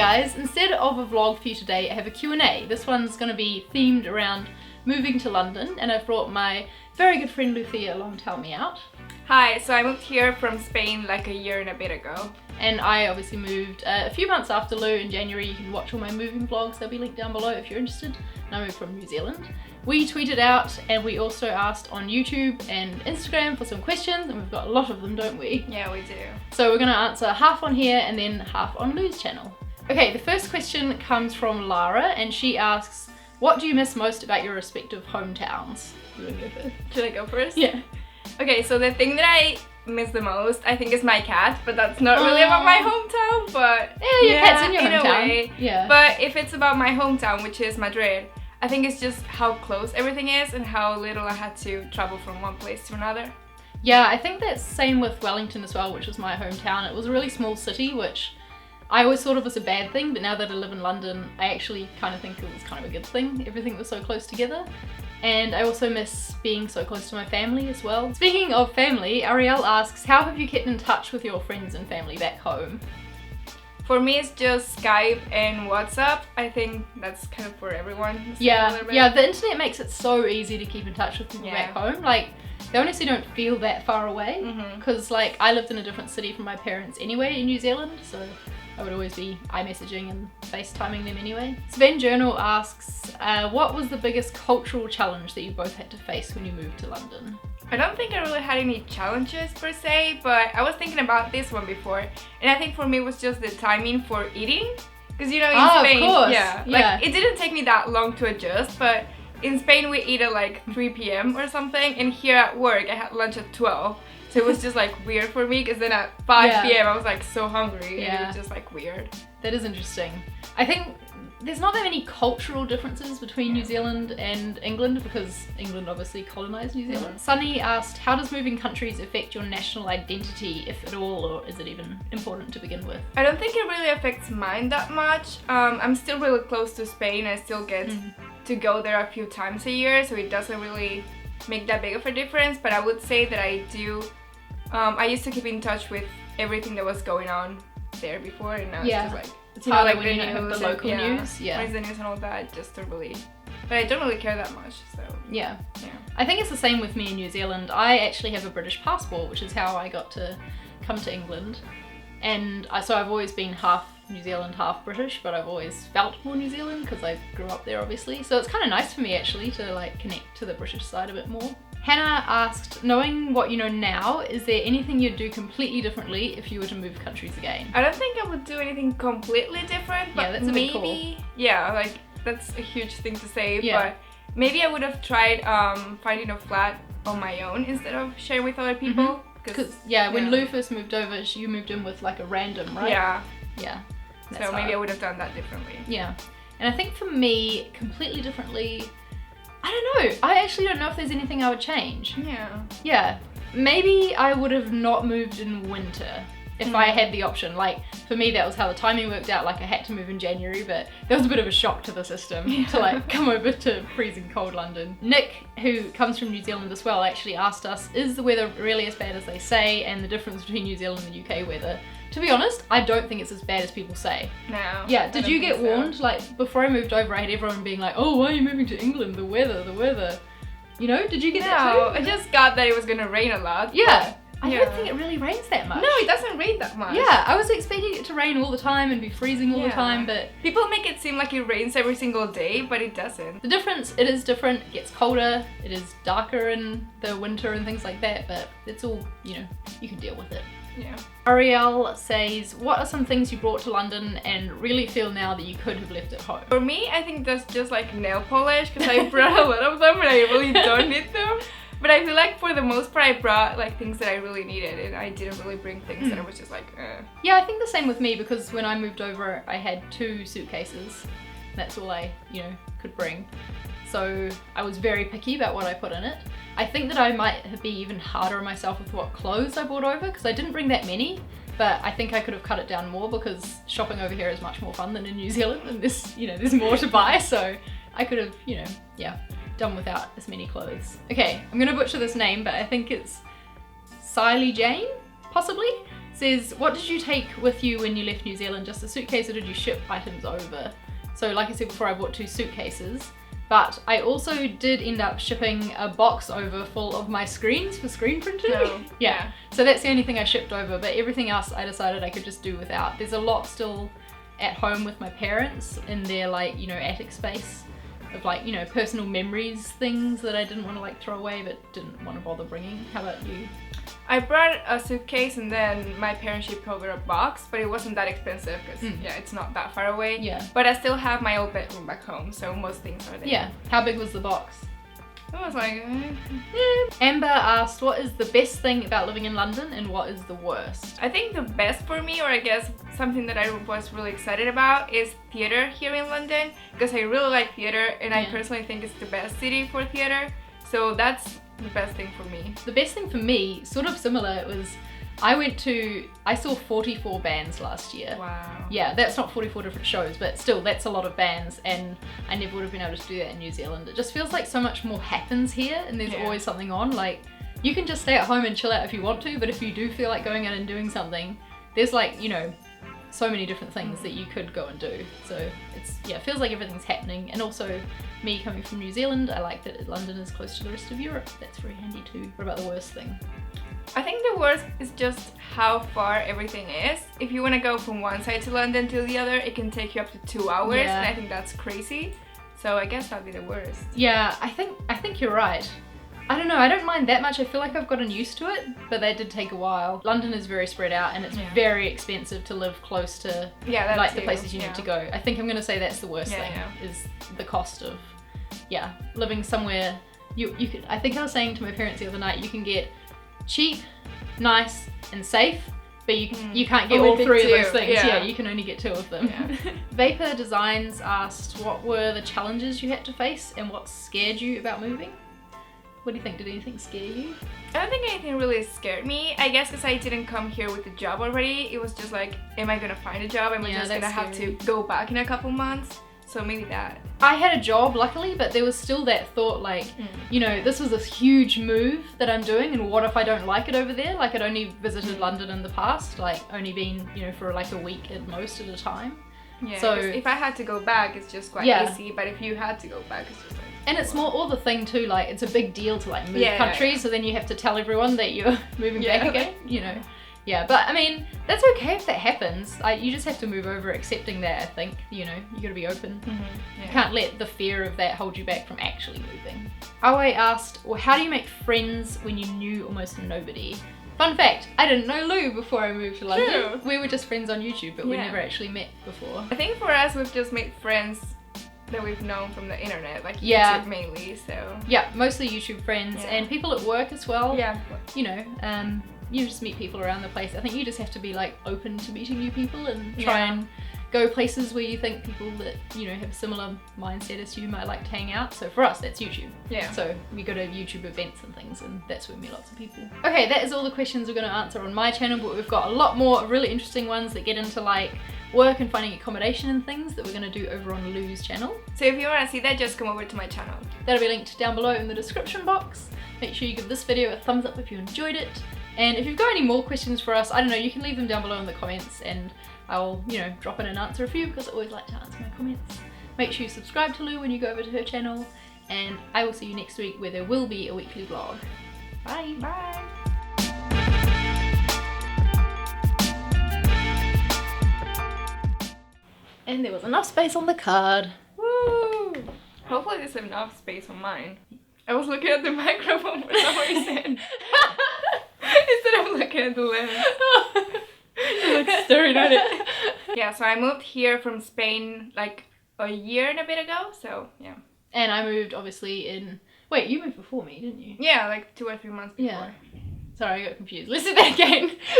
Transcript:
guys, instead of a vlog for you today, I have a Q&A. This one's going to be themed around moving to London, and I've brought my very good friend Lucia along to help me out. Hi, so I moved here from Spain like a year and a bit ago. And I obviously moved a few months after Lou in January. You can watch all my moving vlogs, they'll be linked down below if you're interested. And I moved from New Zealand. We tweeted out and we also asked on YouTube and Instagram for some questions, and we've got a lot of them, don't we? Yeah, we do. So we're going to answer half on here and then half on Lou's channel. Okay, the first question comes from Lara, and she asks, what do you miss most about your respective hometowns? You want to go first? Should I go first? Yeah. Okay, so the thing that I miss the most, I think, is my cat, but that's not really about my hometown, but yeah, your cat's in your hometown. A way. Yeah. But if it's about my hometown, which is Madrid, I think it's just how close everything is and how little I had to travel from one place to another. Yeah, I think that's same with Wellington as well, which was my hometown. It was a really small city, which I always thought of as a bad thing, but now that I live in London, I actually kind of think it was kind of a good thing. Everything was so close together. And I also miss being so close to my family as well. Speaking of family, Ariel asks, how have you kept in touch with your friends and family back home? For me, it's just Skype and WhatsApp. I think that's kind of for everyone. Yeah, the internet makes it so easy to keep in touch with people back home. Like, they honestly don't feel that far away, because like I lived in a different city from my parents anyway in New Zealand, so I would always be iMessaging and FaceTiming them anyway. Sven Journal asks, what was the biggest cultural challenge that you both had to face when you moved to London? I don't think I really had any challenges per se, but I was thinking about this one before, and I think for me it was just the timing for eating, because you know in Spain, of course. Like it didn't take me that long to adjust, but in Spain we eat at like 3 p.m. or something, and here at work I had lunch at 12. So it was just like weird for me, because then at 5 p.m. I was like so hungry, and it was just like weird. That is interesting. I think there's not that many cultural differences between New Zealand and England, because England obviously colonised New Zealand. Sunny asked, how does moving countries affect your national identity, if at all, or is it even important to begin with? I don't think it really affects mine that much. I'm still really close to Spain. I still get to go there a few times a year, so it doesn't really make that big of a difference, but I would say that I do. I used to keep in touch with everything that was going on there before, and now it's just like it's harder when you don't have the local news. What is the news and all that, just to really, but I don't really care that much, so yeah. I think it's the same with me in New Zealand. I actually have a British passport, which is how I got to come to England, and so I've always been half New Zealand, half British, but I've always felt more New Zealand because I grew up there obviously, so it's kind of nice for me actually to like connect to the British side a bit more. Hannah asked, knowing what you know now, is there anything you'd do completely differently if you were to move countries again? I don't think I would do anything completely different, but that's a bit cool. Yeah, like that's a huge thing to say, but maybe I would have tried finding a flat on my own instead of sharing with other people. Because when Lou first moved over, you moved in with like a random, right? Yeah. So maybe I would have done that differently. Yeah. And I think for me, completely differently, I don't know. I actually don't know if there's anything I would change. Yeah. Maybe I would have not moved in winter if I had the option. Like, for me, that was how the timing worked out. Like, I had to move in January, but that was a bit of a shock to the system to like come over to freezing cold London. Nick, who comes from New Zealand as well, actually asked us, is the weather really as bad as they say, and the difference between New Zealand and the UK weather? To be honest, I don't think it's as bad as people say. No. Yeah, did you get warned? Like, before I moved over, I had everyone being like, oh, why are you moving to England? The weather. You know, did you get that too? No, I just got that it was gonna rain a lot. Yeah. I don't think it really rains that much. No, it doesn't rain that much. Yeah, I was expecting it to rain all the time and be freezing all the time, but people make it seem like it rains every single day, but it doesn't. The difference, it is different. It gets colder, it is darker in the winter and things like that, but it's all, you know, you can deal with it. Yeah. Ariel says, what are some things you brought to London and really feel now that you could have left at home? For me, I think that's just like nail polish, because I brought a lot of them and I really don't need them. But I feel like for the most part I brought like things that I really needed, and I didn't really bring things that I was just like, Yeah, I think the same with me, because when I moved over I had 2 suitcases. That's all I, you know, could bring. So I was very picky about what I put in it. I think that I might be even harder on myself with what clothes I brought over, because I didn't bring that many, but I think I could have cut it down more, because shopping over here is much more fun than in New Zealand, and there's more to buy, so I could have, done without as many clothes. Okay, I'm gonna butcher this name, but I think it's Siley Jane, possibly? says, what did you take with you when you left New Zealand? Just a suitcase, or did you ship items over? So like I said before, I bought 2 suitcases, but I also did end up shipping a box over full of my screens for screen printing. Oh, yeah. So that's the only thing I shipped over, but everything else I decided I could just do without. There's a lot still at home with my parents in their like, you know, attic space of like, you know, personal memories, things that I didn't want to like throw away but didn't want to bother bringing. How about you? I brought a suitcase and then my parents shipped over a box, but it wasn't that expensive because yeah, it's not that far away. Yeah. But I still have my old bedroom back home, so most things are there. Yeah. How big was the box? It was like... Amber asked, what is the best thing about living in London and what is the worst? I think the best for me, or I guess something that I was really excited about, is theater here in London, because I really like theater and I personally think it's the best city for theater. So that's the best thing for me. The best thing for me, sort of similar, it was I saw 44 bands last year. Wow. Yeah, that's not 44 different shows, but still, that's a lot of bands, and I never would have been able to do that in New Zealand. It just feels like so much more happens here, and there's always something on. Like, you can just stay at home and chill out if you want to, but if you do feel like going out and doing something, there's like, you know, so many different things that you could go and do. So it feels like everything's happening. And also, me coming from New Zealand, I like that London is close to the rest of Europe. That's very handy too. What about the worst thing? I think the worst is just how far everything is. If you want to go from one side to London to the other, it can take you up to 2 hours, and I think that's crazy. So I guess that'd be the worst. Yeah, I think you're right. I don't know, I don't mind that much. I feel like I've gotten used to it, but that did take a while. London is very spread out and it's very expensive to live close to like the places you need to go. I think I'm gonna say that's the worst thing, is the cost of living somewhere. You could, I think I was saying to my parents the other night, you can get cheap, nice and safe, but you can't get all 3 of those things. Yeah, you can only get 2 of them. Vapor Designs asked, what were the challenges you had to face and what scared you about moving? What do you think? Did anything scare you? I don't think anything really scared me. I guess because I didn't come here with a job already. It was just like, am I gonna find a job? Am I just gonna have to go back in a couple months? So maybe that. I had a job, luckily, but there was still that thought like, you know, this was this huge move that I'm doing, and what if I don't like it over there? Like, I'd only visited London in the past, like only been, you know, for like a week at most at a time. Yeah, so if I had to go back, it's just quite easy, but if you had to go back, it's just like... And it's more all the thing too, like it's a big deal to like move countries, so then you have to tell everyone that you're moving back again, you know. Yeah, but I mean, that's okay if that happens. You just have to move over accepting that, I think. You know, you gotta be open. You can't let the fear of that hold you back from actually moving. Aoi asked, well, how do you make friends when you knew almost nobody? Fun fact, I didn't know Lou before I moved to London. True. We were just friends on YouTube, but we never actually met before. I think for us, we've just made friends that we've known from the internet, like YouTube mainly, so... Yeah, mostly YouTube friends and people at work as well. Yeah. You know, you just meet people around the place. I think you just have to be like open to meeting new people and try and go places where you think people that, you know, have a similar mindset as you might like to hang out. So for us, that's YouTube. Yeah. So we go to YouTube events and things, and that's where we meet lots of people. Okay, that is all the questions we're going to answer on my channel, but we've got a lot more really interesting ones that get into like work and finding accommodation and things that we're going to do over on Lou's channel. So if you want to see that, just come over to my channel. That'll be linked down below in the description box. Make sure you give this video a thumbs up if you enjoyed it. And if you've got any more questions for us, I don't know, you can leave them down below in the comments and I'll, you know, drop in and answer a few because I always like to answer my comments. Make sure you subscribe to Lou when you go over to her channel, and I will see you next week where there will be a weekly vlog. Bye! Bye! And there was enough space on the card. Woo! Hopefully there's enough space on mine. I was looking at the microphone for some reason. Instead of looking at the lens. You're like staring at it. Yeah, so I moved here from Spain like a year and a bit ago, so yeah. And I moved obviously in... Wait, you moved before me, didn't you? Yeah, like 2 or 3 months before. Yeah. Sorry, I got confused. Let's do that again.